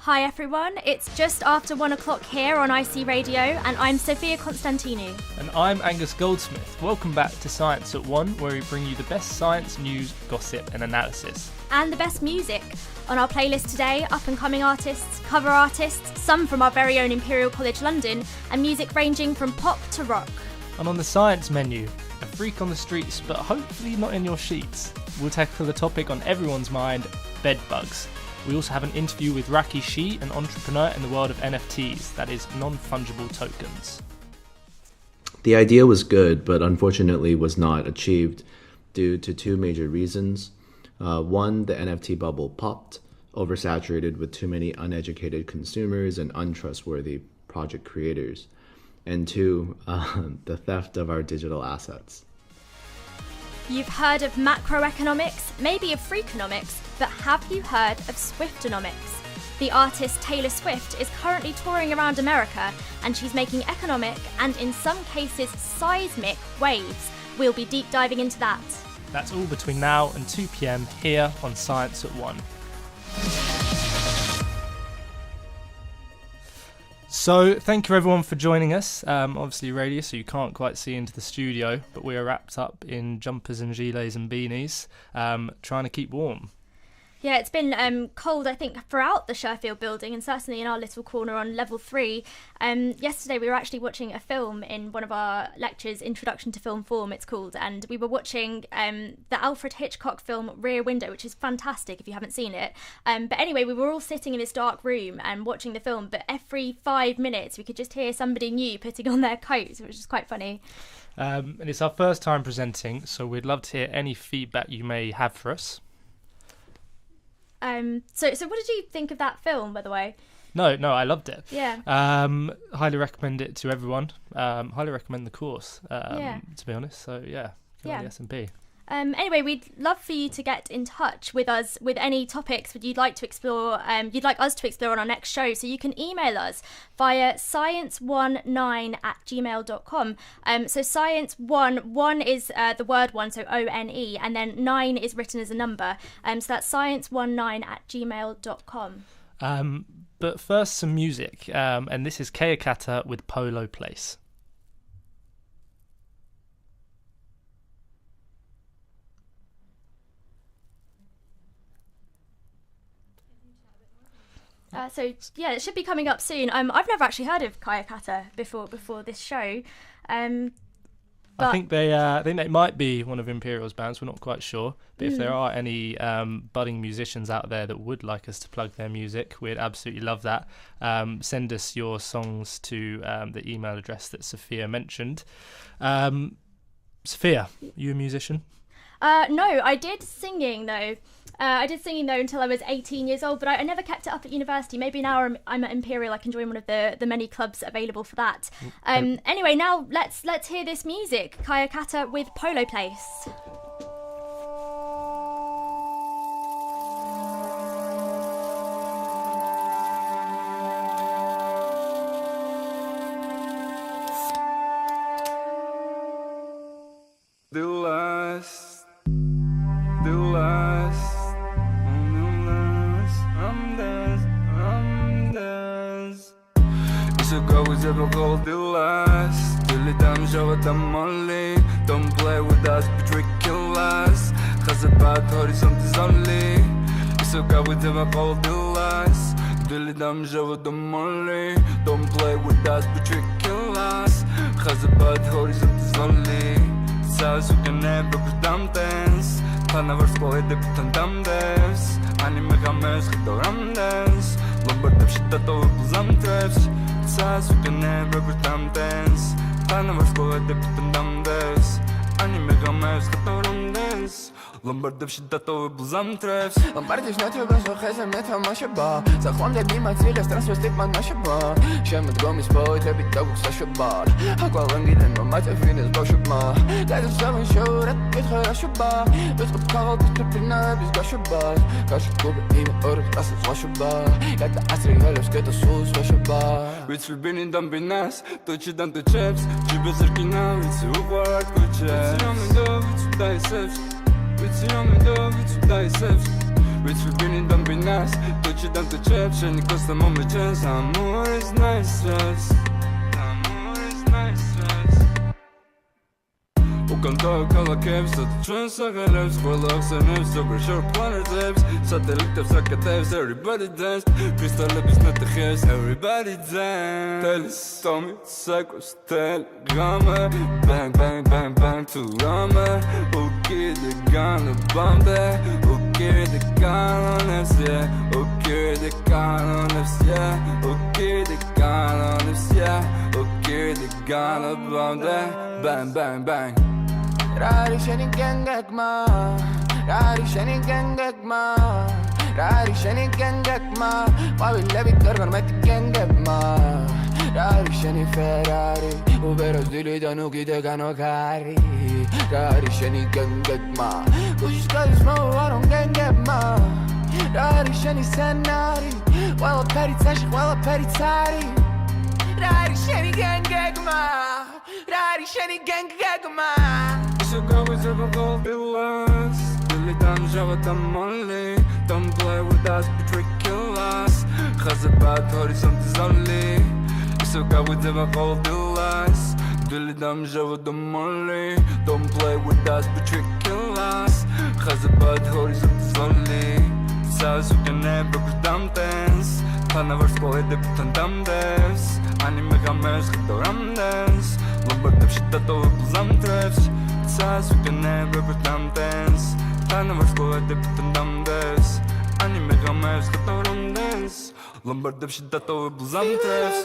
Hi everyone, it's just after 1 o'clock here on IC Radio, and I'm Sophia Constantinou. And I'm Angus Goldsmith. Welcome back to Science at 1, where we bring you the best science news, gossip and analysis. And the best music. On our playlist today, up-and-coming artists, cover artists, some from our very own Imperial College London, and music ranging from pop to rock. And on the science menu, a freak on the streets, but hopefully not in your sheets. We'll tackle the topic on everyone's mind, bed bugs. We also have an interview with Raki Shi, an entrepreneur in the world of NFTs, that is non-fungible tokens. The idea was good, but unfortunately was not achieved due to two major reasons. One, the NFT bubble popped, oversaturated with too many uneducated consumers and untrustworthy project creators. And two, the theft of our digital assets. You've heard of macroeconomics, maybe of freakonomics, but have you heard of Swiftonomics? The artist Taylor Swift is currently touring around America, and she's making economic and in some cases seismic waves. We'll be deep diving into that. That's all between now and 2 p.m. here on Science at 1. So, thank you everyone for joining us. Obviously radio, so you can't quite see into the studio, but we are wrapped up in jumpers and gilets and beanies, trying to keep warm. Yeah, it's been cold, I think, throughout the Sherfield building, and certainly in our little corner on level 3. Yesterday we were actually watching a film in one of our lectures, Introduction to Film Form it's called, and we were watching the Alfred Hitchcock film Rear Window, which is fantastic if you haven't seen it. But anyway, we were all sitting in this dark room and watching the film, but every 5 minutes we could just hear somebody new putting on their coats, which is quite funny. And it's our first time presenting, so we'd love to hear any feedback you may have for us. So what did you think of that film, by the way? No, I loved it. Yeah. Highly recommend it to everyone. Highly recommend the course, to be honest. So yeah, go on the S&P. Anyway, we'd love for you to get in touch with us with any topics that you'd like to explore. You'd like us to explore on our next show. So you can email us via science19@gmail.com. So science1 is the word one, so ONE, and then 9 is written as a number. So that's science19@gmail.com. But first, some music, and this is Kaya Kata with Polo Place. It should be coming up soon. I've never actually heard of Kaya Kata before this show. I think they might be one of Imperial's bands. We're not quite sure, but if there are any budding musicians out there that would like us to plug their music, we'd absolutely love that. Send us your songs to the email address that Sophia mentioned. Sophia, you a musician? No, I did singing though. Until I was 18 years old, but I never kept it up at university. Maybe now I'm at Imperial, I can join one of the many clubs available for that. Anyway, now let's hear this music. Kaya Kata with Polo Place. Don't play with us, be tricking us. Khazabad horizont is only. It's okay with them, I call the last. Dilly dam java the molly. Don't play with us, be tricking us. Khazabad horizont is only. Says you can never put them dance. Panavar spoil the put them dance. Anime games, hitoram dance. Lombard of shit that all some traps. Says you can never put them dance. Panavar spoil the put them dance. Anime games, hitoram dance. Lombard of shit that all some traps. Lombard is not your best, so has a net how much about. So one day be my serious transvestic man, much about. Shaman Gomis boy, every dog was such a bar. How go and get in my mouth of Venus, Boshma. That is seven show that with her as a bar. But what called the tripping up is Gosh bar. Gosh go in or as a wash bar. Got the Astri Hollows get the souls wash bar. Which we've been in Dumbinas, touch it on the chips. She was looking now, it's a work with you. It's your window, it's thyself. It's your window, it's thyself. Ведь выбили дом без нас. Тучи там тучи, все не коста мой час. Amor is nice stress. Amor is nice stress. وكنت كلا كيف ستتشن سغلبس خلاص نفس super short planet lips Satellite of Sakateves, everybody dance Crystal lips not the haves, everybody dance Telis, Tommy, Psychos, Telegrama Bang, bang, bang, bang, to Rama Okay, the gun, the bomb there Okay, the gun on us, yeah Okay, the gun on us, yeah Okay, the gun on us, yeah Okay, the gun on bomb there Bang, bang, bang Rari shenin gengek ma Rari shenin gengek ma Rari shenin gengek ma Ma bille bittorgan metti gengek ma Rari shenin Ferrari U veros dili danu gidegano cari Rari shenin gengek ma Kushis kadis ma uvaron gengek ma Rari shenin senari Wala peri tashik, wala peri tari Rari shenin gengek ma Rari shenin gengek ma Go with a gold bills Dilly dam java tam only Don't play with us, but kill us Cause about horizon is only So go with a gold bills Dilly dam java tam only Don't play with us, but kill us Cause about horizon is only Says you can never go down dance Panavar skola de putan dam devs Anime gamers gdoram dance Lombard de shit to buzam trefs Says you can never pretend dance Panavar skola de putan dam devs Anime gamers gdoram dance Lombard de shit to buzam trefs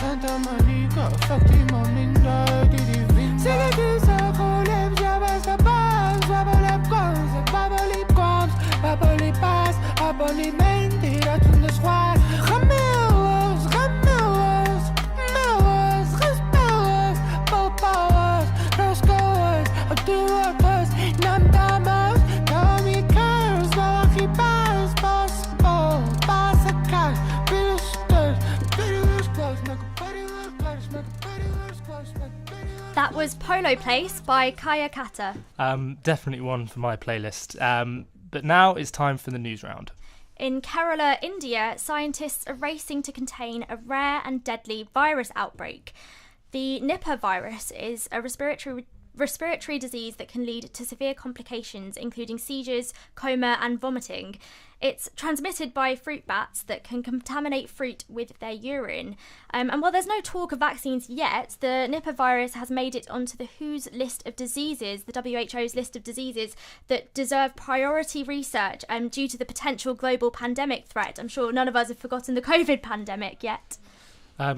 Santa Monica, fuck the Mominda, Didi Say this, I call them Jabba Sabas, Babble comes, Babble comes, Babble pass, Babble mentira, tu ne sois Ramelos, Ramelos, Melos, Respelos, Popos, Roscoes, Abduakos, Namdamos, Kamikers, Malachibars, Possible, Passacas, Bilusters, That was Polo Place by Kaya Kata. Definitely one for my playlist. But now it's time for the news round. In Kerala, India, scientists are racing to contain a rare and deadly virus outbreak. The Nipah virus is a respiratory disease that can lead to severe complications, including seizures, coma, and vomiting. It's transmitted by fruit bats that can contaminate fruit with their urine. And while there's no talk of vaccines yet, the Nipah virus has made it onto the WHO's list of diseases, the WHO's list of diseases that deserve priority research due to the potential global pandemic threat. I'm sure none of us have forgotten the COVID pandemic yet.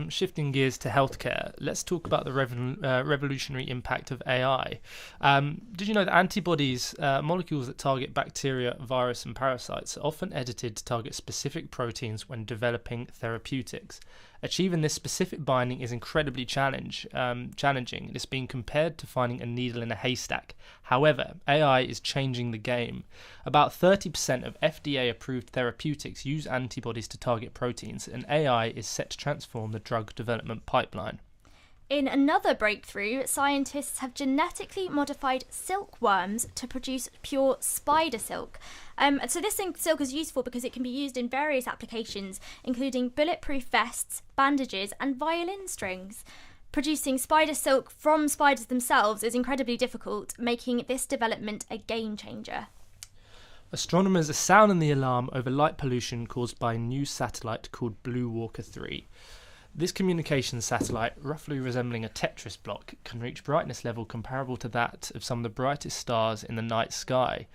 Shifting gears to healthcare, let's talk about the revolutionary impact of AI. Did you know that antibodies, molecules that target bacteria, virus and parasites, are often edited to target specific proteins when developing therapeutics? Achieving this specific binding is incredibly challenging. It's being compared to finding a needle in a haystack. However, AI is changing the game. About 30% of FDA-approved therapeutics use antibodies to target proteins, and AI is set to transform the drug development pipeline. In another breakthrough, scientists have genetically modified silkworms to produce pure spider silk. So this silk is useful because it can be used in various applications, including bulletproof vests, bandages, and violin strings. Producing spider silk from spiders themselves is incredibly difficult, making this development a game changer. Astronomers are sounding the alarm over light pollution caused by a new satellite called Blue Walker 3. This communications satellite, roughly resembling a Tetris block, can reach brightness level comparable to that of some of the brightest stars in the night sky.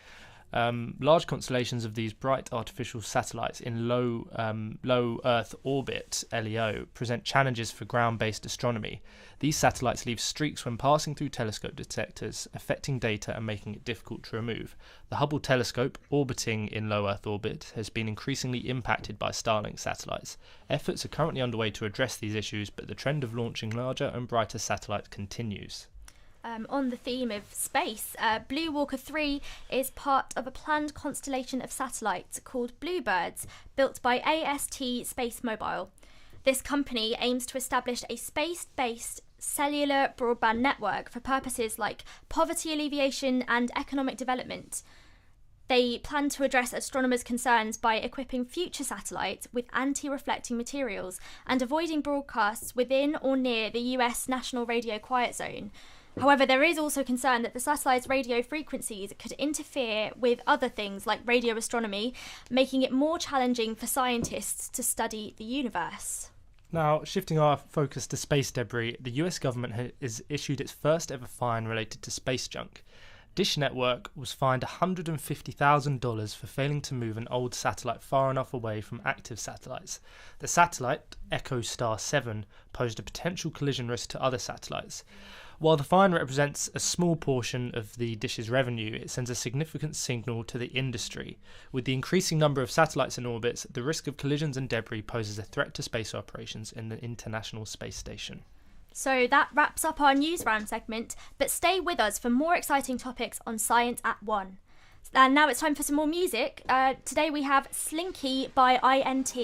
Large constellations of these bright artificial satellites in low Earth orbit, LEO, present challenges for ground-based astronomy. These satellites leave streaks when passing through telescope detectors, affecting data and making it difficult to remove. The Hubble telescope, orbiting in low Earth orbit, has been increasingly impacted by Starlink satellites. Efforts are currently underway to address these issues, but the trend of launching larger and brighter satellites continues. On the theme of space, Blue Walker 3 is part of a planned constellation of satellites called Bluebirds, built by AST Space Mobile. This company aims to establish a space-based cellular broadband network for purposes like poverty alleviation and economic development. They plan to address astronomers' concerns by equipping future satellites with anti-reflecting materials and avoiding broadcasts within or near the US National Radio Quiet Zone. However, there is also concern that the satellite's radio frequencies could interfere with other things like radio astronomy, making it more challenging for scientists to study the universe. Now, shifting our focus to space debris, the US government has issued its first ever fine related to space junk. Dish Network was fined $150,000 for failing to move an old satellite far enough away from active satellites. The satellite, EchoStar 7, posed a potential collision risk to other satellites. While the fine represents a small portion of the Dish's revenue, it sends a significant signal to the industry. With the increasing number of satellites in orbit, the risk of collisions and debris poses a threat to space operations in the International Space Station. So that wraps up our news round segment, but stay with us for more exciting topics on Science at 1. And now it's time for some more music. Today we have Slinky by INT.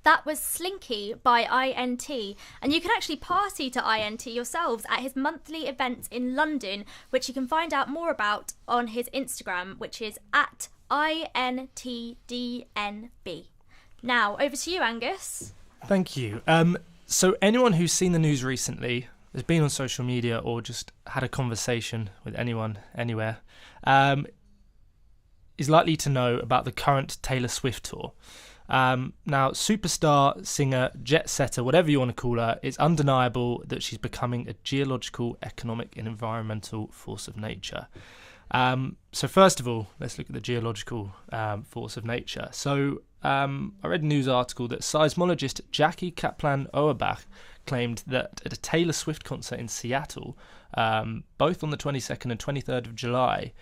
That was Slinky by INT, and you can actually party to INT yourselves at his monthly events in London, which you can find out more about on his Instagram, which is at INTDNB. Now, over to you, Angus. Thank you. So anyone who's seen the news recently, has been on social media or just had a conversation with anyone, anywhere, is likely to know about the current Taylor Swift tour. Now, superstar, singer, jet setter, whatever you want to call her, it's undeniable that she's becoming a geological, economic and environmental force of nature. So first of all, let's look at the geological force of nature. So I read a news article that seismologist Jackie Kaplan-Auerbach claimed that at a Taylor Swift concert in Seattle, both on the 22nd and 23rd of July,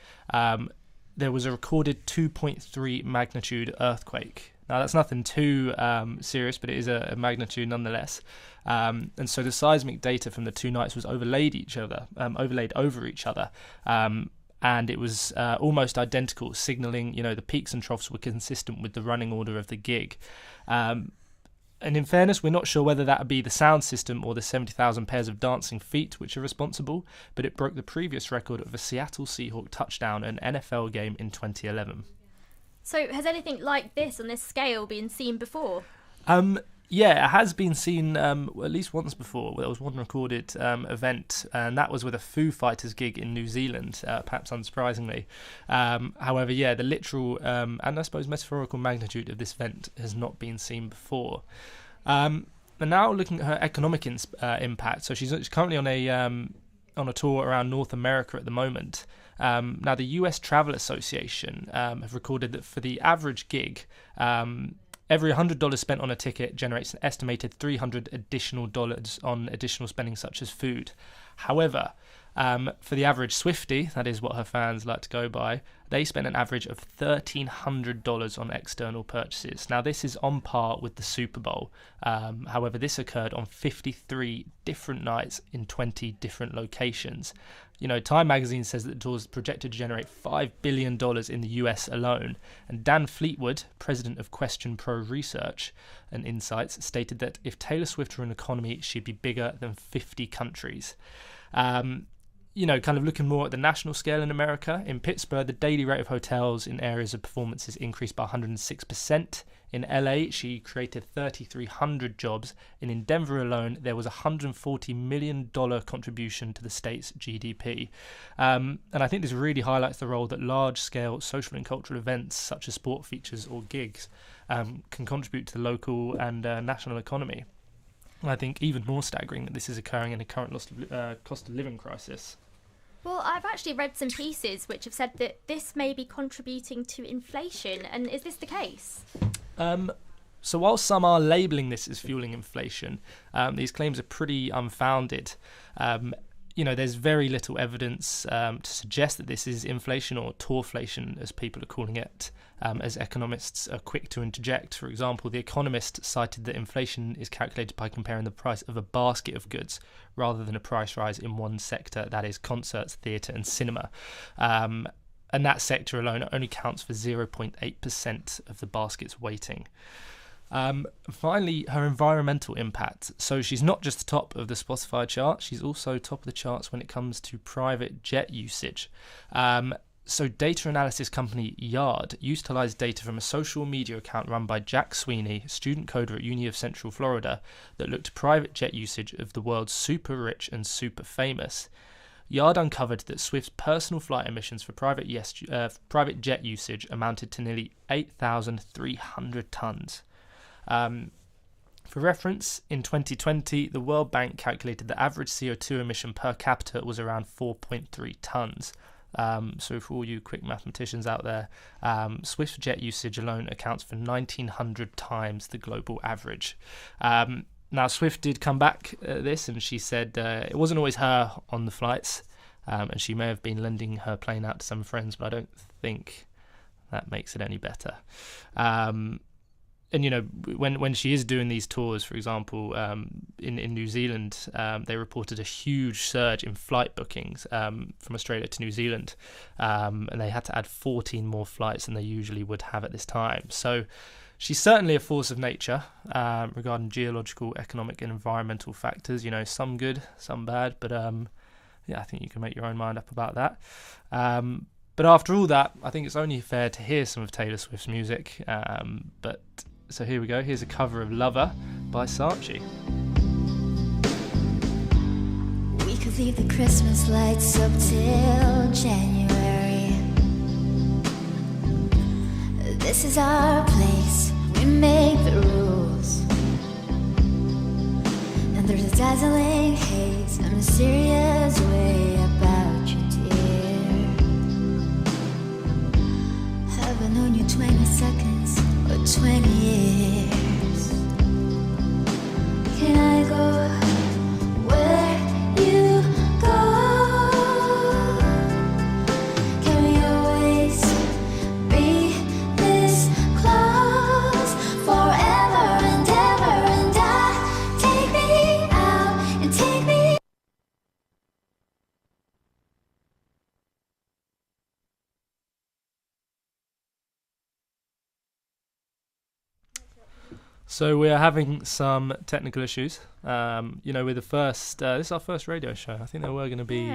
there was a recorded 2.3 magnitude earthquake. Now, that's nothing too serious, but it is a magnitude nonetheless. And so the seismic data from the two nights was overlaid over each other. And it was almost identical, signalling, the peaks and troughs were consistent with the running order of the gig. And in fairness, we're not sure whether that would be the sound system or the 70,000 pairs of dancing feet which are responsible, but it broke the previous record of a Seattle Seahawk touchdown at an NFL game in 2011. So has anything like this on this scale been seen before? Yeah, it has been seen at least once before. There was one recorded event, and that was with a Foo Fighters gig in New Zealand, perhaps unsurprisingly. However, the literal and I suppose metaphorical magnitude of this event has not been seen before. And now looking at her economic impact, so she's currently on a tour around North America at the moment. Now, the US Travel Association have recorded that for the average gig, every $100 spent on a ticket generates an estimated $300 additional on additional spending such as food. However, for the average Swiftie, that is what her fans like to go by, they spent an average of $1,300 on external purchases. Now, this is on par with the Super Bowl. However, this occurred on 53 different nights in 20 different locations. Time magazine says that the tour is projected to generate $5 billion in the US alone. And Dan Fleetwood, president of Question Pro Research and Insights, stated that if Taylor Swift were an economy, she'd be bigger than 50 countries. Kind of looking more at the national scale in America, in Pittsburgh, the daily rate of hotels in areas of performances increased by 106%. In LA, she created 3,300 jobs, and in Denver alone, there was a $140 million contribution to the state's GDP. And I think this really highlights the role that large-scale social and cultural events, such as sport features or gigs, can contribute to the local and national economy. And I think even more staggering that this is occurring in a current cost of living crisis. Well, I've actually read some pieces which have said that this may be contributing to inflation, and is this the case? So while some are labelling this as fueling inflation, these claims are pretty unfounded. There's very little evidence to suggest that this is inflation or torflation, as people are calling it, as economists are quick to interject. For example, The Economist cited that inflation is calculated by comparing the price of a basket of goods rather than a price rise in one sector, that is concerts, theatre and cinema. And that sector alone only counts for 0.8% of the basket's weighting. Finally, her environmental impact. So she's not just the top of the Spotify chart, she's also top of the charts when it comes to private jet usage. So data analysis company Yard utilised data from a social media account run by Jack Sweeney, student coder at Uni of Central Florida, that looked at private jet usage of the world's super rich and super famous. Yard uncovered that Swift's personal flight emissions for private jet usage amounted to nearly 8,300 tonnes. For reference, in 2020, the World Bank calculated the average CO2 emission per capita was around 4.3 tonnes. So for all you quick mathematicians out there, Swift's jet usage alone accounts for 1,900 times the global average. Now, Swift did come back at this, and she said it wasn't always her on the flights, and she may have been lending her plane out to some friends, but I don't think that makes it any better. And when she is doing these tours, for example, in New Zealand, they reported a huge surge in flight bookings from Australia to New Zealand, and they had to add 14 more flights than they usually would have at this time. So she's certainly a force of nature regarding geological, economic and environmental factors, some good, some bad, but I think you can make your own mind up about that. But after all that, I think it's only fair to hear some of Taylor Swift's music. So here we go. Here's a cover of Lover by Saatchi. could leave the Christmas lights up till January. This is our place, we make the rules. And there's a dazzling haze, a mysterious way about you, dear. Have I known you 20 seconds or 20 years? Can I go where you go? Can we always be this close forever and ever? And take me out and take me. So we are having some technical issues. With the first, this is our first radio show. I think there were going to be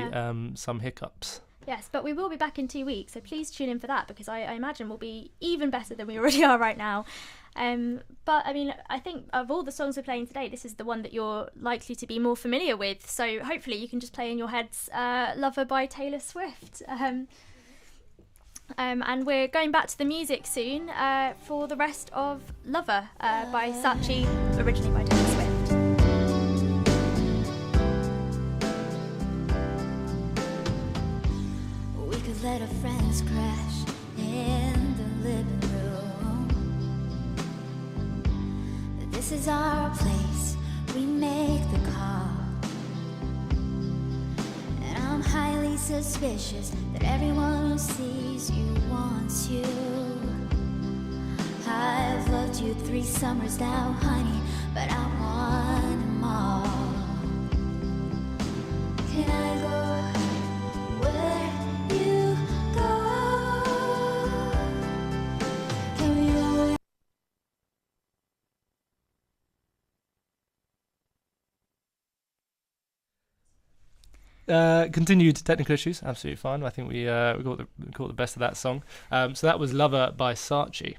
some hiccups. Yes, but we will be back in 2 weeks, so please tune in for that, because I imagine we'll be even better than we already are right now. But I mean, I think of all the songs we're playing today, this is the one that you're likely to be more familiar with. So hopefully you can just play in your heads Lover by Taylor Swift. And we're going back to the music soon for the rest of Lover by Saatchi, originally by Taylor Swift. We could let our friends crash in the living room. This is our place, we make the call. And I'm highly suspicious that everyone who sees you wants you. I've loved you 3 summers now, honey, but I want them all. Can I go where you go? Can we go? Continued technical issues, absolutely fine. I think we caught the best of that song. So that was Lover by Saatchi.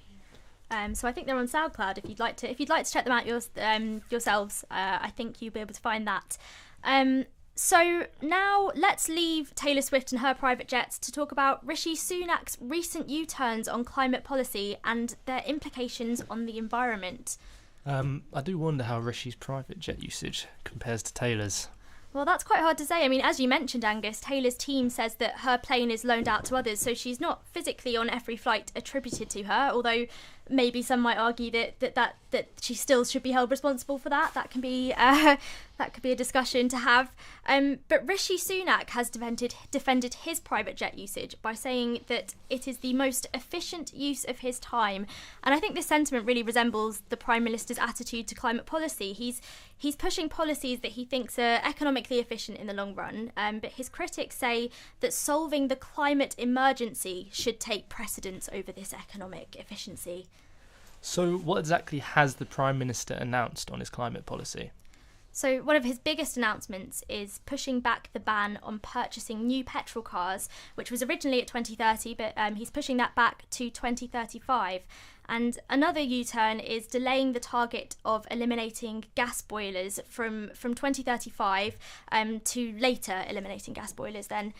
So I think they're on SoundCloud. If you'd like to check them out yourselves, I think you'll be able to find that. So now let's leave Taylor Swift and her private jets to talk about Rishi Sunak's recent U-turns on climate policy and their implications on the environment. I do wonder how Rishi's private jet usage compares to Taylor's. Well, that's quite hard to say. I mean, as you mentioned, Angus, Taylor's team says that her plane is loaned out to others, so she's not physically on every flight attributed to her, although maybe some might argue that she still should be held responsible for that. That can be a discussion to have. But Rishi Sunak has defended his private jet usage by saying that it is the most efficient use of his time. And I think this sentiment really resembles the Prime Minister's attitude to climate policy. He's pushing policies that he thinks are economically efficient in the long run, but his critics say that solving the climate emergency should take precedence over this economic efficiency. So what exactly has the Prime Minister announced on his climate policy? So one of his biggest announcements is pushing back the ban on purchasing new petrol cars, which was originally at 2030, but he's pushing that back to 2035. And another U-turn is delaying the target of eliminating gas boilers from 2035 to later eliminating gas boilers then.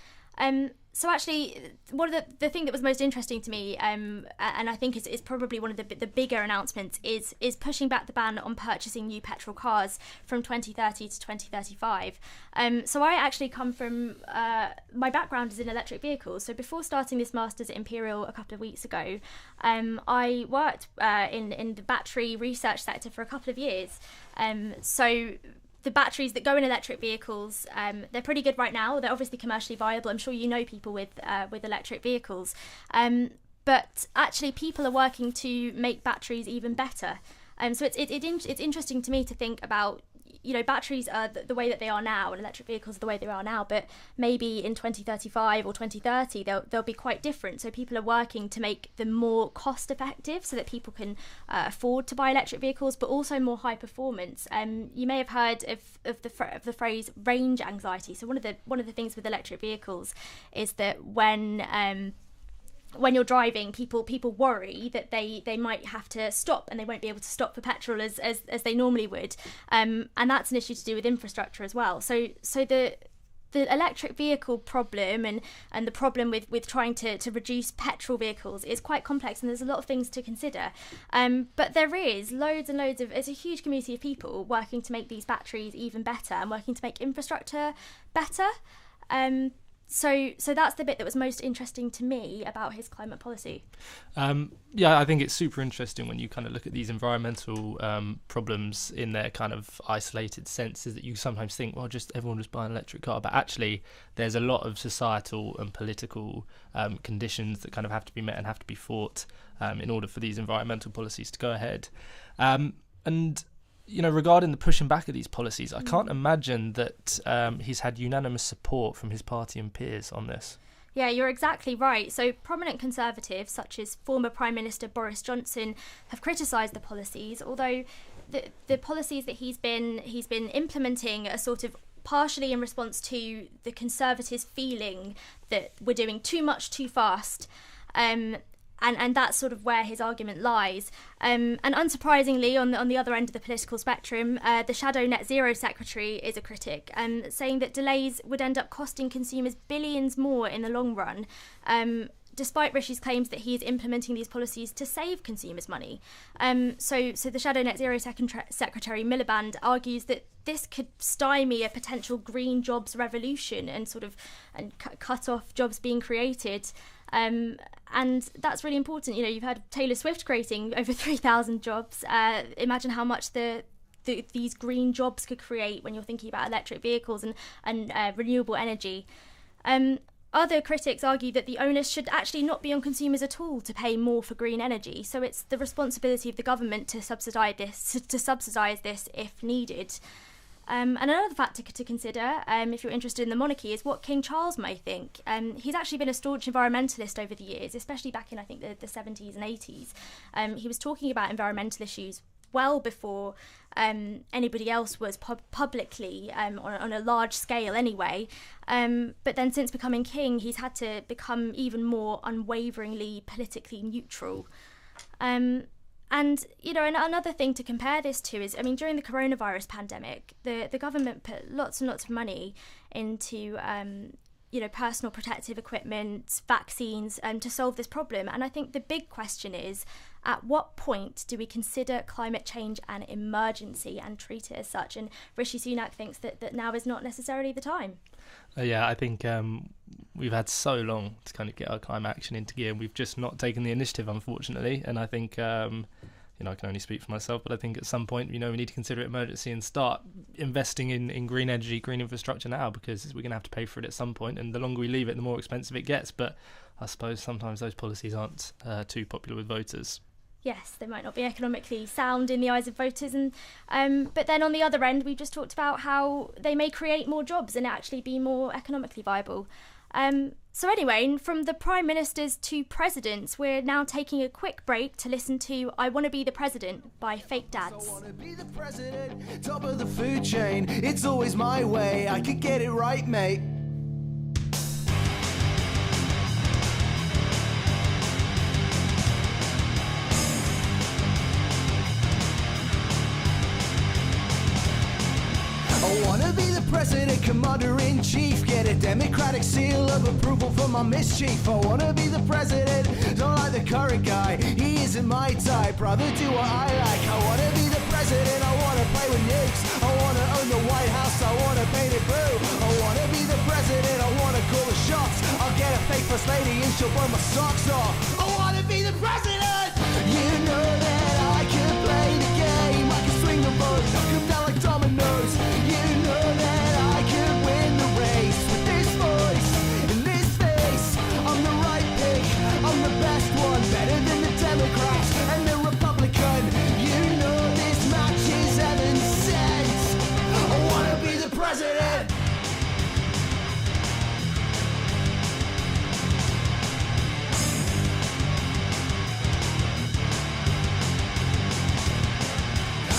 So actually, one of the thing that was most interesting to me, and I think is probably one of the bigger announcements, is pushing back the ban on purchasing new petrol cars from 2030 to 2035. So I actually come from, my background is in electric vehicles. So before starting this master's at Imperial a couple of weeks ago, I worked in the battery research sector for a couple of years. So the batteries that go in electric vehicles, they're pretty good right now. They're obviously commercially viable. I'm sure you know people with electric vehicles. But actually, people are working to make batteries even better. So it's interesting to me to think about, you know, batteries are the way that they are now, and electric vehicles are the way they are now, but maybe in 2035 or 2030 they'll be quite different. So people are working to make them more cost effective so that people can afford to buy electric vehicles, but also more high performance. You may have heard of the phrase range anxiety. So one of the things with electric vehicles is that when you're driving, people worry that they might have to stop and they won't be able to stop for petrol as they normally would, and that's an issue to do with infrastructure as well. So the electric vehicle problem and the problem with trying to reduce petrol vehicles is quite complex, and there's a lot of things to consider. But there is loads and loads of, it's a huge community of people working to make these batteries even better and working to make infrastructure better. So that's the bit that was most interesting to me about his climate policy. Yeah, I think it's super interesting when you kind of look at these environmental problems in their kind of isolated senses, that you sometimes think, well, just everyone just buy an electric car. But actually, there's a lot of societal and political conditions that kind of have to be met and have to be fought in order for these environmental policies to go ahead. And regarding the pushing back of these policies, I can't imagine that he's had unanimous support from his party and peers on this. Yeah, you're exactly right. So prominent Conservatives, such as former Prime Minister Boris Johnson, have criticised the policies, although the policies that he's been implementing are sort of partially in response to the Conservatives feeling that we're doing too much too fast. And that's sort of where his argument lies. And unsurprisingly, on the other end of the political spectrum, the shadow net zero secretary is a critic, saying that delays would end up costing consumers billions more in the long run, despite Rishi's claims that he is implementing these policies to save consumers money. So the shadow net zero secretary Miliband argues that this could stymie a potential green jobs revolution and cut off jobs being created. And that's really important. You've had Taylor Swift creating over 3,000 jobs. Imagine how much these green jobs could create when you're thinking about electric vehicles and renewable energy. Other critics argue that the onus should actually not be on consumers at all to pay more for green energy. So it's the responsibility of the government to subsidise this if needed. And another factor to consider, if you're interested in the monarchy, is what King Charles may think. He's actually been a staunch environmentalist over the years, especially back in, I think, the 70s and 80s. He was talking about environmental issues well before anybody else was publicly, on a large scale anyway. But then since becoming king, he's had to become even more unwaveringly politically neutral. And another thing to compare this to is, during the coronavirus pandemic, the government put lots and lots of money into, personal protective equipment, vaccines, to solve this problem. And I think the big question is, at what point do we consider climate change an emergency and treat it as such? And Rishi Sunak thinks that now is not necessarily the time. Yeah, I think we've had so long to kind of get our climate action into gear, and we've just not taken the initiative, unfortunately. And I think, I can only speak for myself, but I think at some point, we need to consider it emergency and start investing in green energy, green infrastructure now, because we're going to have to pay for it at some point, and the longer we leave it, the more expensive it gets. But I suppose sometimes those policies aren't too popular with voters. Yes, they might not be economically sound in the eyes of voters, and but then on the other end, we've just talked about how they may create more jobs and actually be more economically viable. So anyway, from the Prime Ministers to presidents, we're now taking a quick break to listen to I Want to Be the President by Fake Dads. I want to be the president, top of the food chain. It's always my way, I could get it right, mate. I wanna be the president, commander-in-chief. Get a democratic seal of approval for my mischief. I wanna be the president, don't like the current guy. He isn't my type, rather do what I like. I wanna be the president, I wanna play with nukes. I wanna own the White House, I wanna paint it blue. I wanna be the president, I wanna call the shots. I'll get a fake first lady and she'll blow my socks off. I wanna be the president! You know that I can play the game. I can swing the vote, come down like dominoes. You know that I can win the race with this voice and this face. I'm the right pick, I'm the best one, better than the Democrats and the Republican. You know this match is heaven sent. I wanna be the president.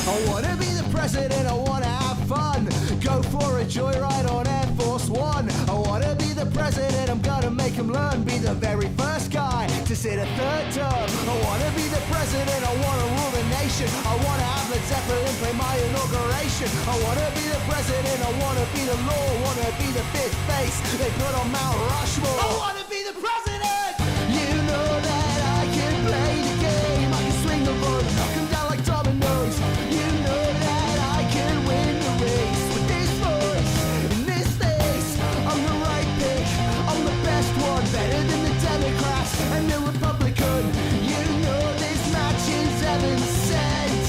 I wanna be the president, I wanna have fun. Go for a joyride on Air Force One. I wanna be the president, I'm gonna make him learn. Be the very first guy to to sit a third term. I wanna be the president, I wanna rule the nation. I wanna have Led Zeppelin play my inauguration. I wanna be the president, I wanna be the law, wanna be the fifth face they put on Mount Rushmore. I wanna be the president! You know that I can play the game, I can swing the vote, knock 'em down like dominoes. You know that I can win the race with this voice, in this face. I'm the right pick, I'm the best one, better than the Democrats and the Republican. You know this match is heaven sent.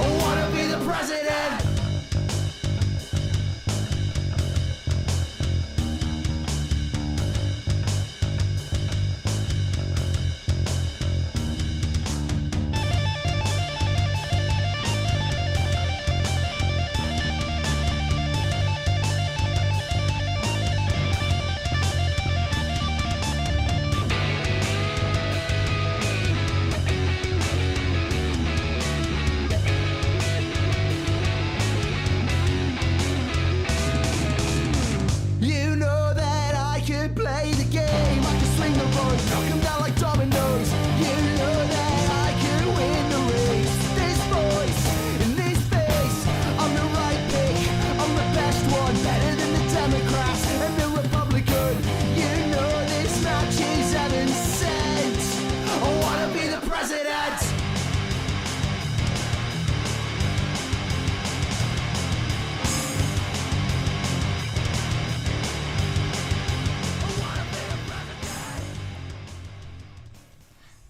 I wanna be the president. You know that I can play the game, I can swing the vote, knock 'em down like dominoes. You know that I can win the race. This voice, in this face, I'm the right pick, I'm the best one, better than the Democrats and the Republican. You know this match is heaven sent. I wanna be the president.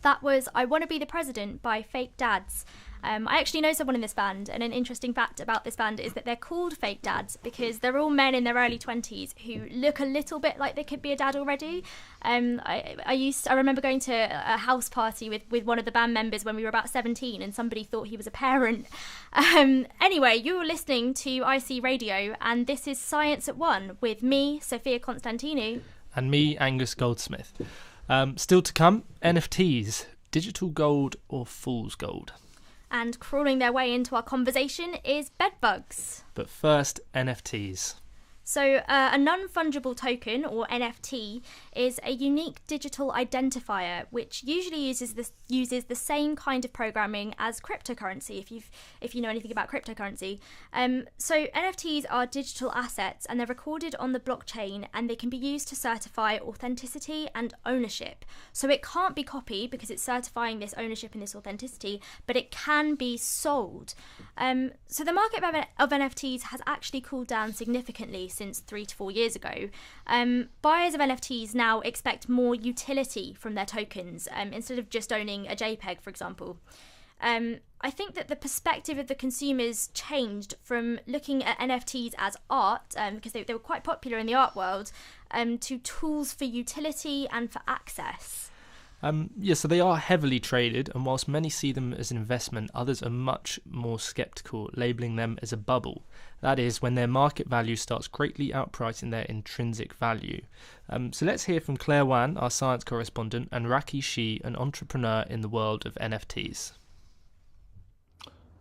That was I Want to Be the President by Fake Dads. I actually know someone in this band, and an interesting fact about this band is that they're called Fake Dads because they're all men in their early 20s who look a little bit like they could be a dad already. I remember going to a house party with one of the band members when we were about 17, and somebody thought he was a parent. Anyway, you're listening to IC Radio, and this is Science at One with me, Sophia Constantinu. And me, Angus Goldsmith. Still to come, NFTs, digital gold or fool's gold. And crawling their way into our conversation is bedbugs. But first, NFTs. So a non-fungible token, or NFT, is a unique digital identifier which usually uses the same kind of programming as cryptocurrency, if you know anything about cryptocurrency. So NFTs are digital assets, and they're recorded on the blockchain, and they can be used to certify authenticity and ownership. So it can't be copied because it's certifying this ownership and this authenticity, but it can be sold. So the market of NFTs has actually cooled down significantly since 3 to 4 years ago. Buyers of NFTs now expect more utility from their tokens instead of just owning a JPEG, for example. I think that the perspective of the consumers changed from looking at NFTs as art, because they were quite popular in the art world, to tools for utility and for access. So they are heavily traded, and whilst many see them as an investment, others are much more sceptical, labelling them as a bubble. That is, when their market value starts greatly outpricing their intrinsic value. So let's hear from Claire Wan, our science correspondent, and Raki Shi, an entrepreneur in the world of NFTs.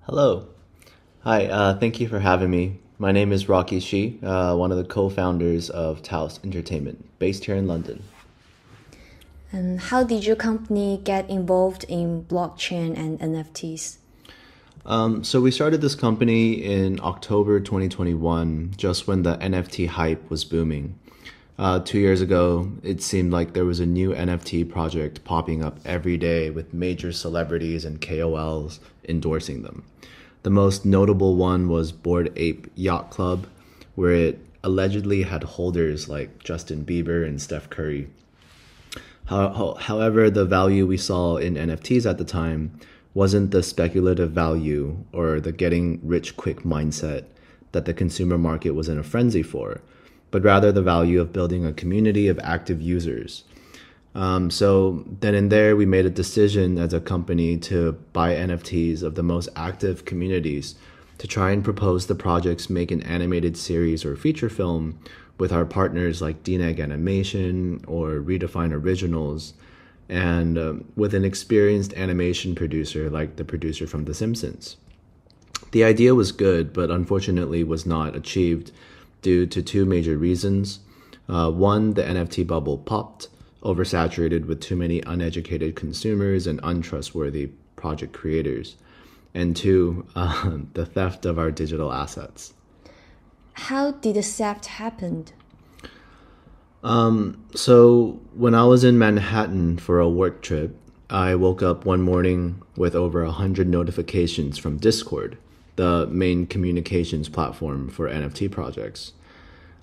Hello. Hi, thank you for having me. My name is Raki Shi, one of the co-founders of Taos Entertainment, based here in London. And how did your company get involved in blockchain and NFTs? So we started this company in October 2021, just when the NFT hype was booming. 2 years ago, it seemed like there was a new NFT project popping up every day with major celebrities and KOLs endorsing them. The most notable one was Bored Ape Yacht Club, where it allegedly had holders like Justin Bieber and Steph Curry. However, the value we saw in NFTs at the time wasn't the speculative value or the getting rich quick mindset that the consumer market was in a frenzy for, but rather the value of building a community of active users. So then and there, we made a decision as a company to buy NFTs of the most active communities to try and propose the projects make an animated series or feature film with our partners like DNEG Animation or Redefine Originals, and with an experienced animation producer like the producer from The Simpsons. The idea was good, but unfortunately was not achieved due to two major reasons. One, the NFT bubble popped oversaturated with too many uneducated consumers and untrustworthy project creators. And two, the theft of our digital assets. How did the theft happen? So when I was in Manhattan for a work trip, I woke up one morning with over 100 notifications from Discord, the main communications platform for NFT projects.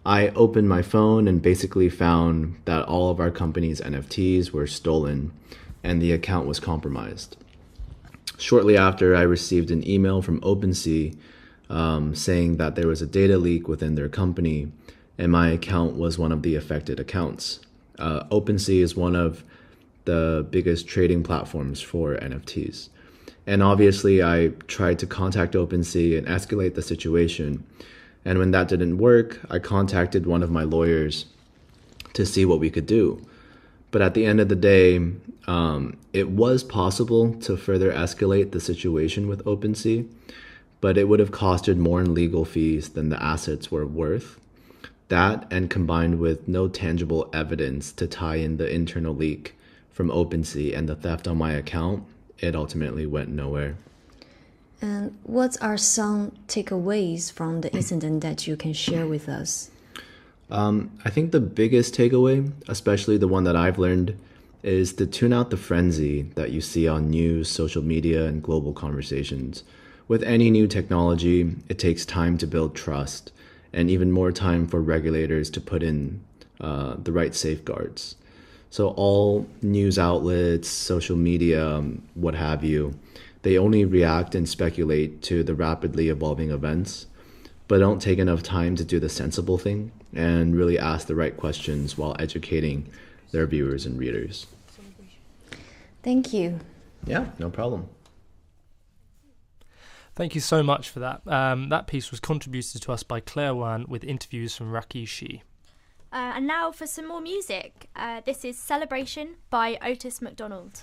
I opened my phone and basically found that all of our company's NFTs were stolen and the account was compromised. Shortly after, I received an email from OpenSea saying that there was a data leak within their company and my account was one of the affected accounts. OpenSea is one of the biggest trading platforms for NFTs. And obviously, I tried to contact OpenSea and escalate the situation. And when that didn't work, I contacted one of my lawyers to see what we could do. But at the end of the day, it was possible to further escalate the situation with OpenSea, but it would have costed more in legal fees than the assets were worth. That, and combined with no tangible evidence to tie in the internal leak from OpenSea and the theft on my account, it ultimately went nowhere. And what are some takeaways from the incident that you can share with us? I think the biggest takeaway, especially the one that I've learned, is to tune out the frenzy that you see on news, social media, and global conversations. With any new technology, it takes time to build trust, and even more time for regulators to put in the right safeguards. So all news outlets, social media, what have you, they only react and speculate to the rapidly evolving events, but don't take enough time to do the sensible thing and really ask the right questions while educating their viewers and readers. Thank you. Yeah, no problem. Thank you so much for that. That piece was contributed to us by Claire Wan with interviews from Raki Shi. And now for some more music. This is Celebration by Otis McDonald.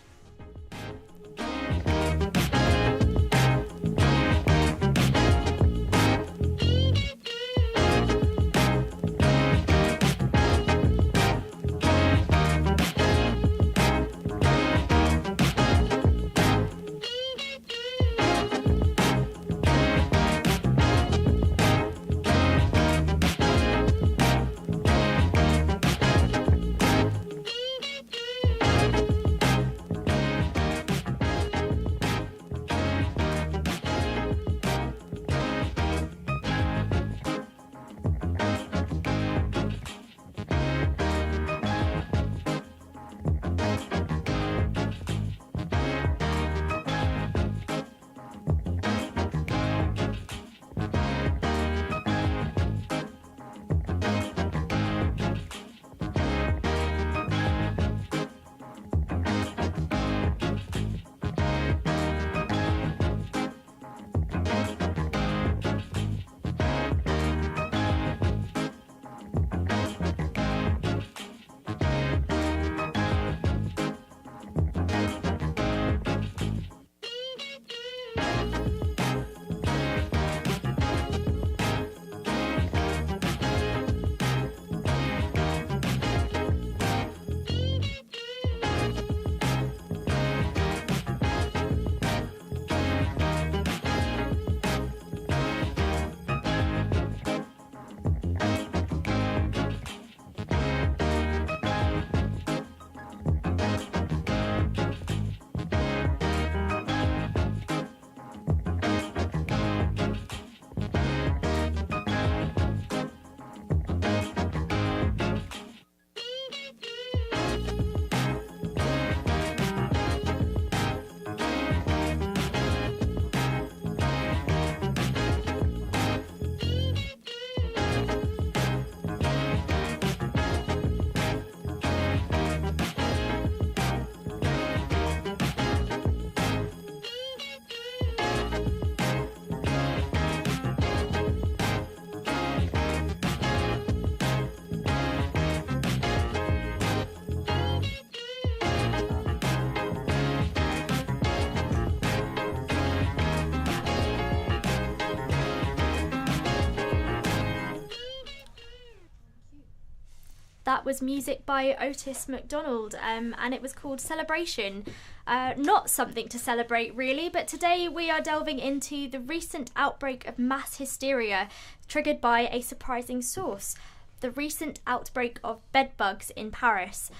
That was music by Otis McDonald, and it was called Celebration. Not something to celebrate, really, but today we are delving into the recent outbreak of mass hysteria triggered by a surprising source. The recent outbreak of bedbugs in Paris.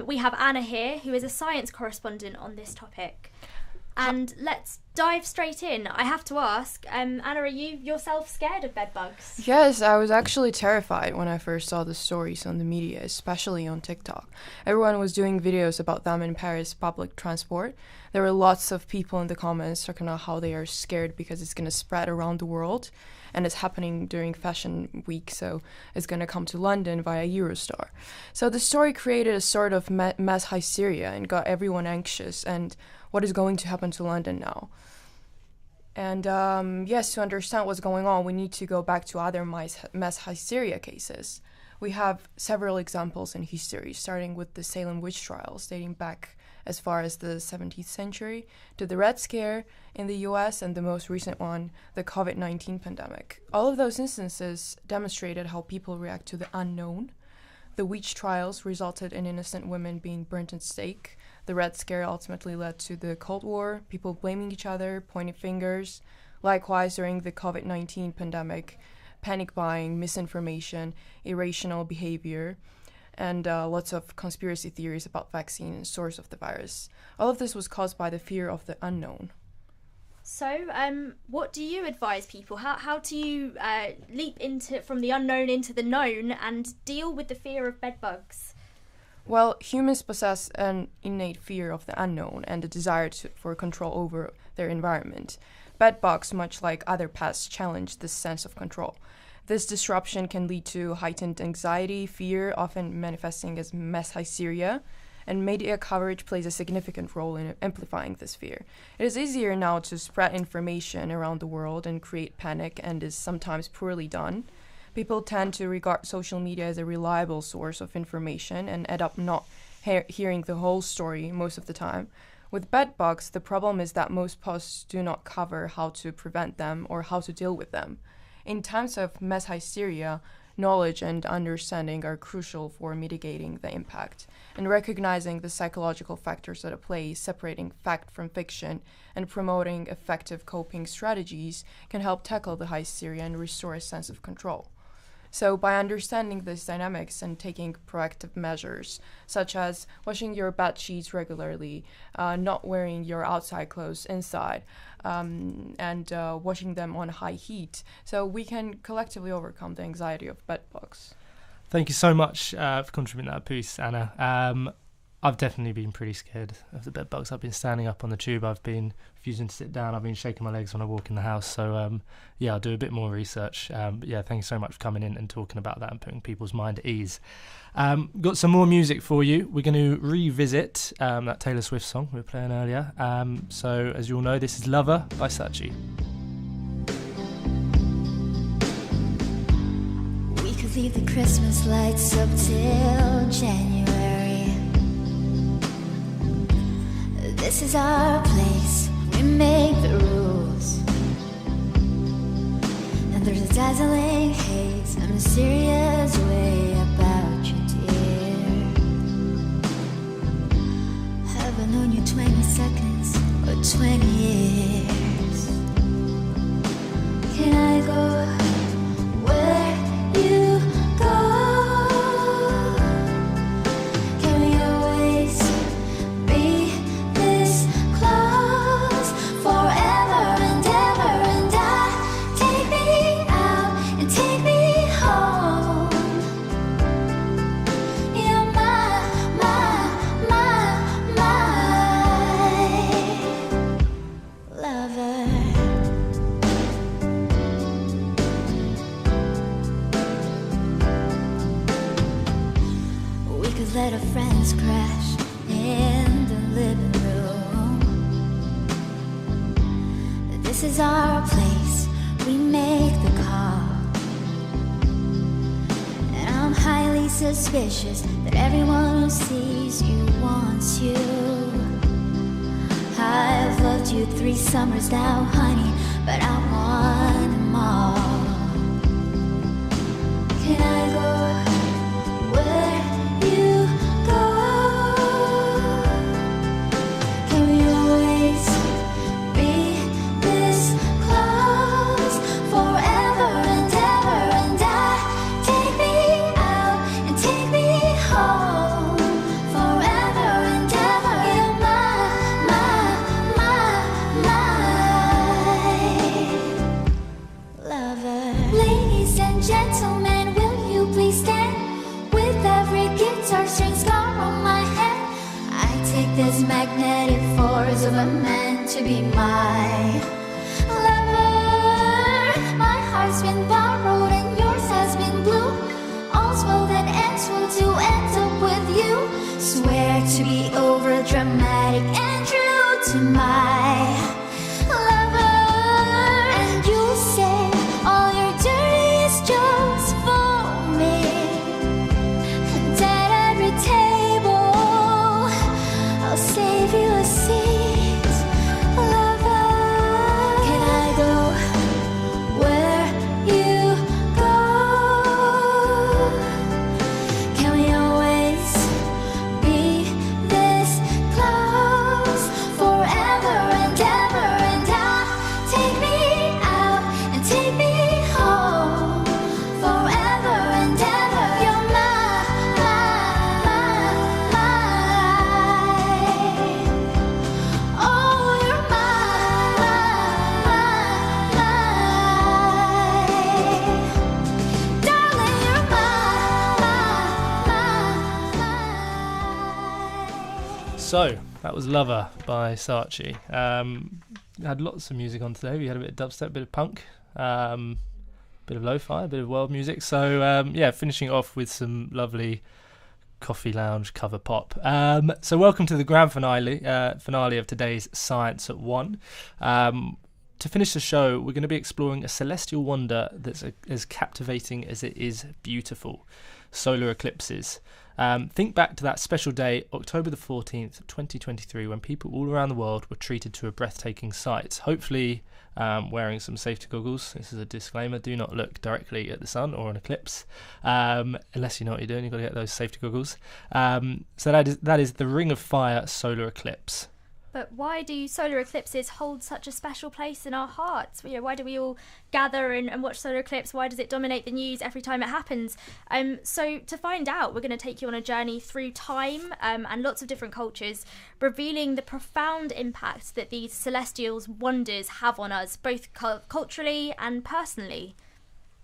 We have Anna here, who is a science correspondent on this topic. And let's dive straight in. I have to ask, Anna, are you yourself scared of bedbugs? Yes, I was actually terrified when I first saw the stories on the media, especially on TikTok. Everyone was doing videos about them in Paris public transport. There were lots of people in the comments talking about how they are scared because it's going to spread around the world, and it's happening during Fashion Week, so it's going to come to London via Eurostar. So the story created a sort of mass hysteria and got everyone anxious, and what is going to happen to London now? And yes, to understand what's going on, we need to go back to other mass hysteria cases. We have several examples in history, starting with the Salem witch trials, dating back as far as the 17th century, to the Red Scare in the US, and the most recent one, the COVID-19 pandemic. All of those instances demonstrated how people react to the unknown. The witch trials resulted in innocent women being burnt at stake. The Red Scare ultimately led to the Cold War, people blaming each other, pointing fingers. Likewise, during the COVID-19 pandemic, panic buying, misinformation, irrational behavior, and lots of conspiracy theories about vaccine and source of the virus. All of this was caused by the fear of the unknown. So, what do you advise people? How do you leap from the unknown into the known and deal with the fear of bedbugs? Well, humans possess an innate fear of the unknown and a desire for control over their environment. Bedbugs, much like other pests, challenge this sense of control. This disruption can lead to heightened anxiety, fear, often manifesting as mass hysteria, and media coverage plays a significant role in amplifying this fear. It is easier now to spread information around the world and create panic, and is sometimes poorly done. People tend to regard social media as a reliable source of information and end up not hearing the whole story most of the time. With bedbugs, the problem is that most posts do not cover how to prevent them or how to deal with them. In times of mass hysteria, knowledge and understanding are crucial for mitigating the impact, and recognizing the psychological factors at play, separating fact from fiction, and promoting effective coping strategies can help tackle the hysteria and restore a sense of control. So by understanding these dynamics and taking proactive measures, such as washing your bed sheets regularly, not wearing your outside clothes inside, and washing them on high heat, so we can collectively overcome the anxiety of bedbugs. Thank you so much for contributing that piece, Anna. I've definitely been pretty scared of the bedbugs. I've been standing up on the tube. I've been refusing to sit down. I've been shaking my legs when I walk in the house. So, yeah, I'll do a bit more research. Yeah, thank you so much for coming in and talking about that and putting people's mind at ease. Got some more music for you. We're going to revisit that Taylor Swift song we were playing earlier. So, as you all know, this is Lover by Sachi. We could leave the Christmas lights up till January. This is our place, we make the rules. And there's a dazzling haze, a mysterious way about you, dear. Have I known you 20 seconds or 20 years? Can I go where you go? Can we always be close forever and ever? And take me out and take me home. You're my lover. We could let our friends crash in the living room. This is our place, we make the call. And I'm highly suspicious that everyone who sees you wants you. I've loved you 3 summers now, honey, but I want them all. Can I go where this magnetic force of a man to be my lover. My heart's been borrowed and yours has been blue. All's well that ends well to end up with you. Swear to be over dramatic and true to my lover. And you say all your dirtiest jokes for me. And at every table I'll save you a seat, lover. Can I go where you go? Can we always be this close forever and ever? And take me out and take me home forever and ever. You're mine. Oh, you're mine. Darling, you're mine. So that was Lover by Saatchi. Had lots of music on today. We had a bit of dubstep, a bit of punk, bit of lo-fi, a bit of world music. So finishing off with some lovely coffee lounge cover pop. So welcome to the grand finale of today's Science at 1. To finish the show, we're going to be exploring a celestial wonder that's as captivating as it is beautiful: solar eclipses. Think back to that special day, October the 14th, 2023, when people all around the world were treated to a breathtaking sight, hopefully wearing some safety goggles. This is a disclaimer: do not look directly at the sun or an eclipse, unless you know what you're doing. You've got to get those safety goggles. So that is the Ring of Fire solar eclipse. But why do solar eclipses hold such a special place in our hearts? Why do we all gather and watch solar eclipse? Why does it dominate the news every time it happens? So to find out, we're going to take you on a journey through time and lots of different cultures, revealing the profound impact that these celestial wonders have on us, both culturally and personally.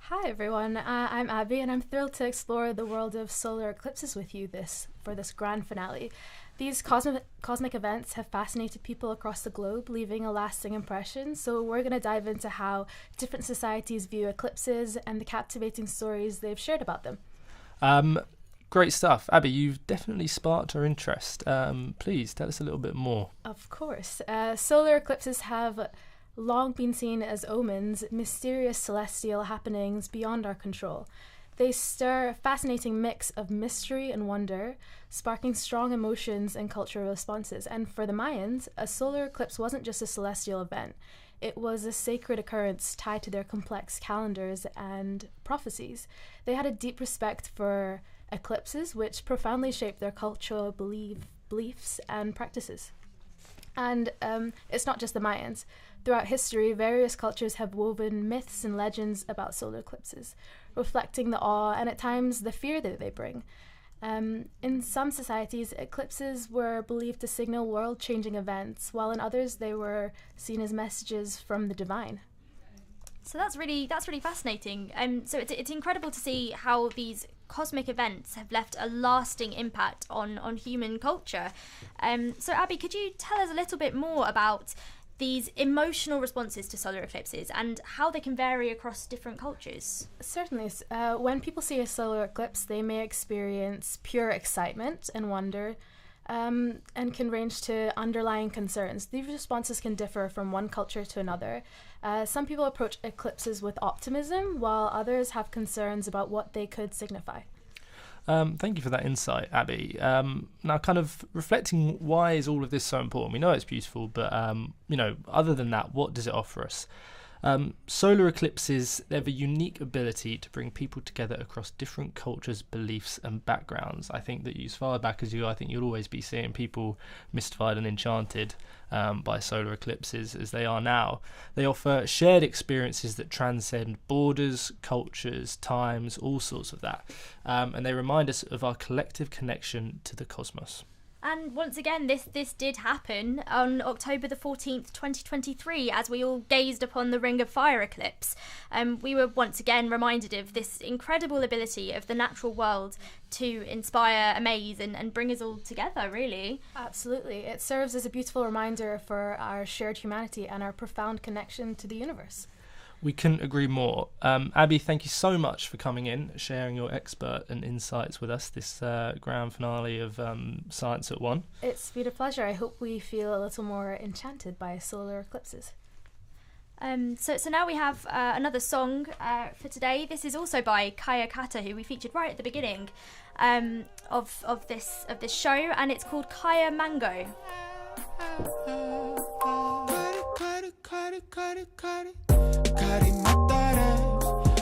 Hi everyone, I'm Abby and I'm thrilled to explore the world of solar eclipses with you for this grand finale. These cosmic events have fascinated people across the globe, leaving a lasting impression. So we're going to dive into how different societies view eclipses and the captivating stories they've shared about them. Great stuff. Abby, you've definitely sparked our interest. Please tell us a little bit more. Of course. Solar eclipses have long been seen as omens, mysterious celestial happenings beyond our control. They stir a fascinating mix of mystery and wonder, sparking strong emotions and cultural responses. And for the Mayans, a solar eclipse wasn't just a celestial event. It was a sacred occurrence tied to their complex calendars and prophecies. They had a deep respect for eclipses, which profoundly shaped their cultural beliefs and practices. And it's not just the Mayans. Throughout history, various cultures have woven myths and legends about solar eclipses, reflecting the awe and at times the fear that they bring. In some societies, eclipses were believed to signal world-changing events, while in others they were seen as messages from the divine. So that's really fascinating. So it's incredible to see how these cosmic events have left a lasting impact on human culture. So Abby, could you tell us a little bit more about these emotional responses to solar eclipses and how they can vary across different cultures? Certainly. When people see a solar eclipse, they may experience pure excitement and wonder, and can range to underlying concerns. These responses can differ from one culture to another. Some people approach eclipses with optimism, while others have concerns about what they could signify. Thank you for that insight, Abby. Now, kind of reflecting, why is all of this so important? We know it's beautiful, but other than that, what does it offer us? Solar eclipses, they have a unique ability to bring people together across different cultures, beliefs and backgrounds. I think that as far back as I think you'll always be seeing people mystified and enchanted by solar eclipses as they are now. They offer shared experiences that transcend borders, cultures, times, all sorts of that. And they remind us of our collective connection to the cosmos. And once again, this did happen on October the 14th, 2023, as we all gazed upon the Ring of Fire eclipse. We were once again reminded of this incredible ability of the natural world to inspire, amaze, and bring us all together, really. Absolutely. It serves as a beautiful reminder for our shared humanity and our profound connection to the universe. We couldn't agree more. Abby, thank you so much for coming in, sharing your expert and insights with us this grand finale of Science at One. It's been a pleasure. I hope we feel a little more enchanted by solar eclipses. So now we have another song for today. This is also by Kaya Kata, who we featured right at the beginning of this show, and it's called Kaya Mango. کاری مداره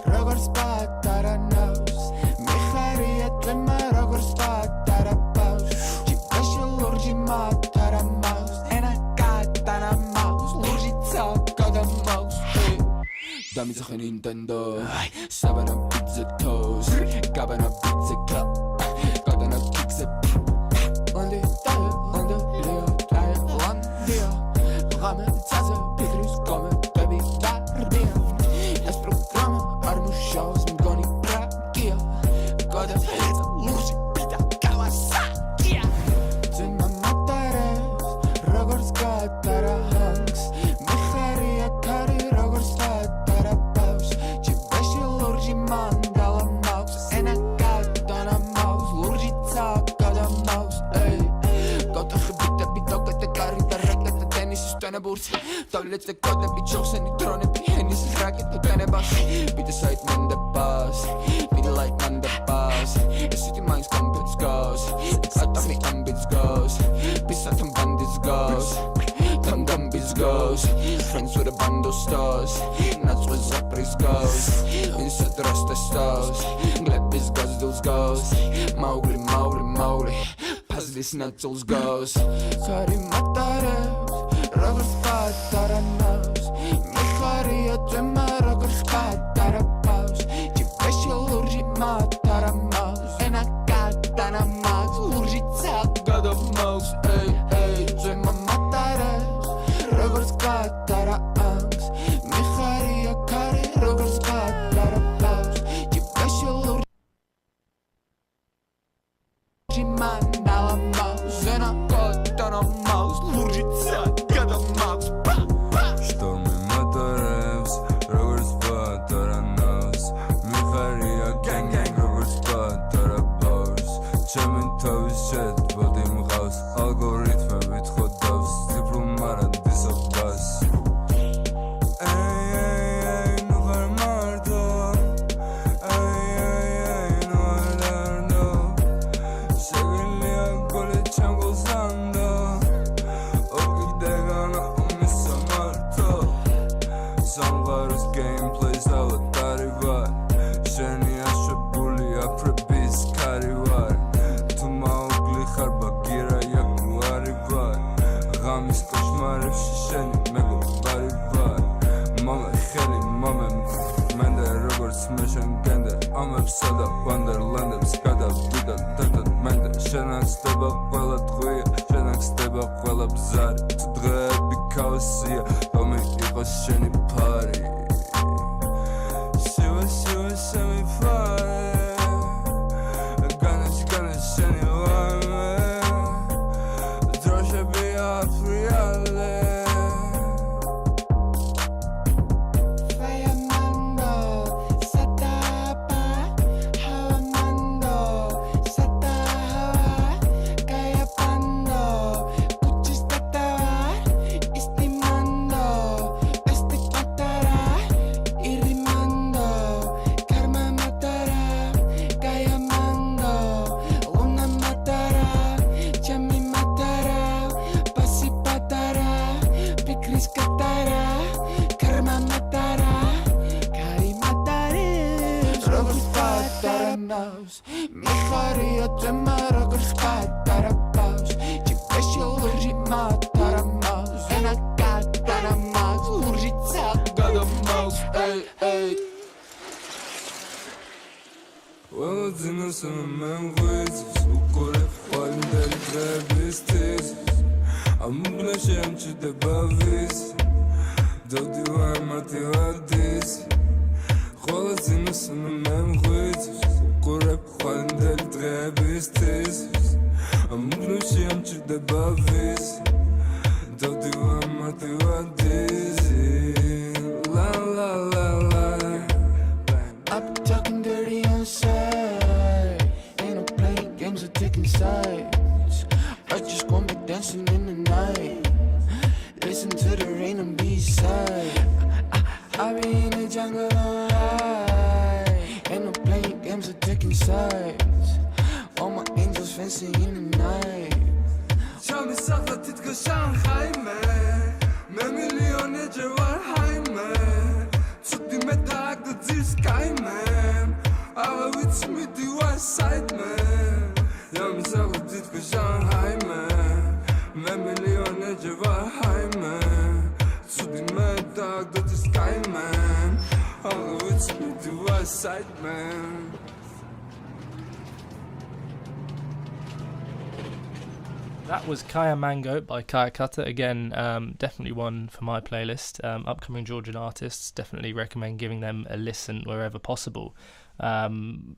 رگرز باد داره نوز میخوریت لما رگرز باد داره باز جی بشی لورجی ماد داره موز اینا گاد داره موز لورجی تا گادا موز دامی زخی نیندندو سبانا پیتزا توز گابانا پیتزا کلاب گادانا کیکس لاندی دایو لاندو لیو دایو لاندیو غامه تازه بیدریز گامه دولت کد بیچوسنی درون بیهنیس راکت دنه باش بیت سایت من the boss بیت لایت من the boss city minds come bits goes cut off me ambits goes pisa tam bandits goes tam gambits goes friends with a bundle stores nuts with zapris goes inside the rest of stores glebis goes those goes Mowgli Mowgli Mowgli pass this nuts goes sorry matare رگرز باد داره نوز میخوریت لما رگرز باد داره باز جی بشی لورجی ماد داره موز اینا گاد داره موز لورجی تا گادا موز ای توی ماما داره رگرز باد داره انگز میخوریت کاری رگرز باد داره باز جی بشی لورجی من داره موز اینا گاد داره موز لورجی تا Stormy motorevs, rogers bad, dara nose Mikharia gang gang, rogers bad, dara bows Chemin tovis chet, bodim ghaus Algoritme bit khodavs, diplomaran disa bas Ey, nugar mardo Ey, nugar dardo Shagiliya gole changol zando Samvarus gameplays avatari var Sheni ashebuli aprepis kari var Tu Mowgli khar bagira yakuari var Ghamis koshmarevshi sheni mego bari var Mama kheli mama mende rogers meshen gender Ameb sada wonderlandem skada vida tata mende Shenak steba qvela tghuia Shenak steba qvela bzari Tu dghebi kaosia Domi iqos sheni party Shiva shiva shemi fare Ganesh sheni wame Droshe biya friale میخوریت لما رگرز باد داره باز جی بشی لورجی ماد داره موز اینا گاد داره موز لورجی تا گادا موز ای ولدنا سمم غويت وكوري فايم داري trebistis Am blashem që të bavis Do t'ju arma t'ju adis Kolla si nësë në me mkujt Kur e pëkhalën del trebistis Am blashem që të bavis Do t'ju arma t'ju adis La la la la I've been talking dirty inside. Ain't no playing games or taking sides. I just wanna be dancing in the night. Listen to the rain and B-side. I be in the jungle alright. Ain't no playing games or taking sides. All my angels fencing in the night. Qami sakta ti t'ka Shanghai me milion e gjevar hajme Që ti me tak të dzirë skaj me Aga with me ti west side me Jam sakta ti t'ka Shanghai me milion e gjevar hajme Që ti me tak të dzirë skaj me Aga with me ti west side me That was Kaya Mango by Kaya Cutter. Again, definitely one for my playlist. Upcoming Georgian artists, definitely recommend giving them a listen wherever possible. I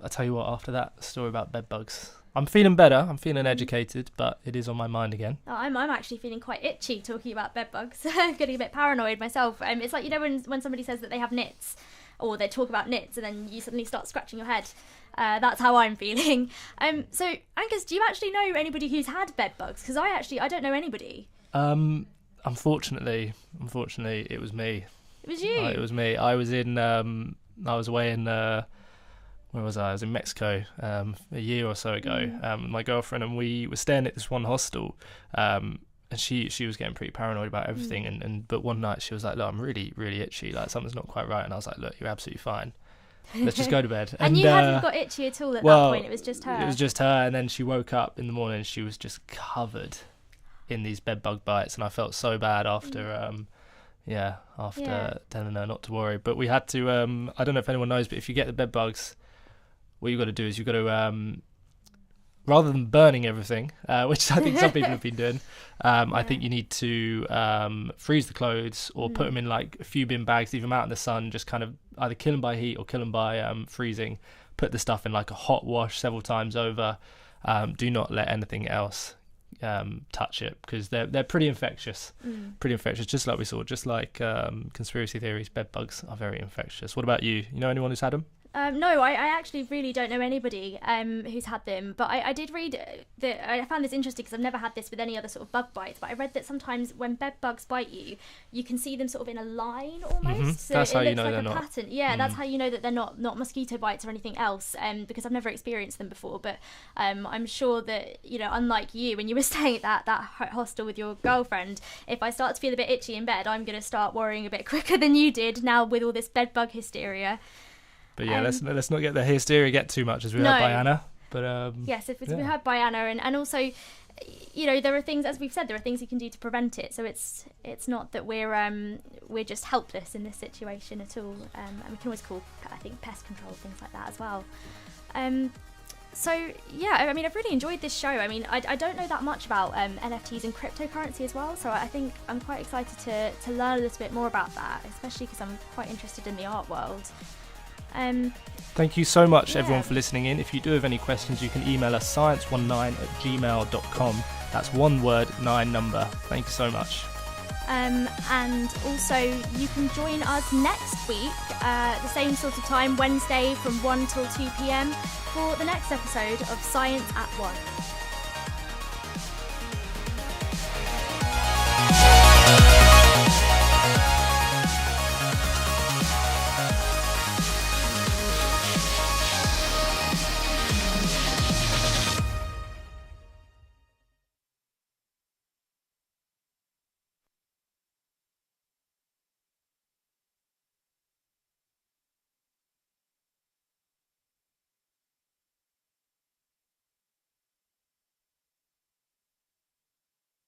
tell you what, after that story about bed bugs, I'm feeling better, I'm feeling educated, but it is on my mind again. Oh, I'm actually feeling quite itchy talking about bed bugs. I'm getting a bit paranoid myself. It's like, you know, when somebody says that they have nits, or they talk about nits, and then you suddenly start scratching your head. That's how I'm feeling. So, Angus, do you actually know anybody who's had bed bugs? Because I don't know anybody. Unfortunately, it was me. It was you? It was me. I was away in, where was I? I was in Mexico a year or so ago. My girlfriend and we were staying at this one hostel. And she was getting pretty paranoid about everything. But one night she was like, look, I'm really, really itchy. Like, something's not quite right. And I was like, look, you're absolutely fine. Let's just go to bed. And you hadn't got itchy at all at that point. It was just her. It was just her. And then she woke up in the morning and she was just covered in these bed bug bites. And I felt so bad after telling her not to worry. But we had to, I don't know if anyone knows, but if you get the bed bugs, what you've got to do is you've got to, rather than burning everything, which I think some people have been doing, I think you need to freeze the clothes or put them in like a few bin bags, leave them out in the sun, just kind of either kill them by heat or kill them by freezing. Put the stuff in like a hot wash several times over. Do not let anything else touch it, because they're pretty infectious. Pretty infectious, just like we saw, just like conspiracy theories, bed bugs are very infectious. What about you? You know anyone who's had them? No, I actually really don't know anybody who's had them, but I did read that I found this interesting because I've never had this with any other sort of bug bites, but I read that sometimes when bed bugs bite you, you can see them sort of in a line almost. So that's how you know like they're a not. pattern. Yeah, that's how you know that they're not mosquito bites or anything else, because I've never experienced them before, but I'm sure that, you know, unlike you, when you were staying at that hostel with your girlfriend, if I start to feel a bit itchy in bed, I'm going to start worrying a bit quicker than you did now with all this bed bug hysteria. But yeah, let's not get the hysteria get too much, as we heard by Anna. But yes, if it's we heard by Anna, and also, you know, there are things, as we've said, there are things you can do to prevent it. So it's not that we're just helpless in this situation at all. And we can always call, I think, pest control, things like that as well. So yeah, I mean, I've really enjoyed this show. I mean, I don't know that much about NFTs and cryptocurrency as well, so I think I'm quite excited to learn a little bit more about that, especially because I'm quite interested in the art world. Thank you so much, everyone, for listening in. If you do have any questions, you can email us science19@gmail.com. That's one word, 9 number. Thank you so much. And also, you can join us next week, the same sort of time, Wednesday from 1 till 2 p.m, for the next episode of Science at 1.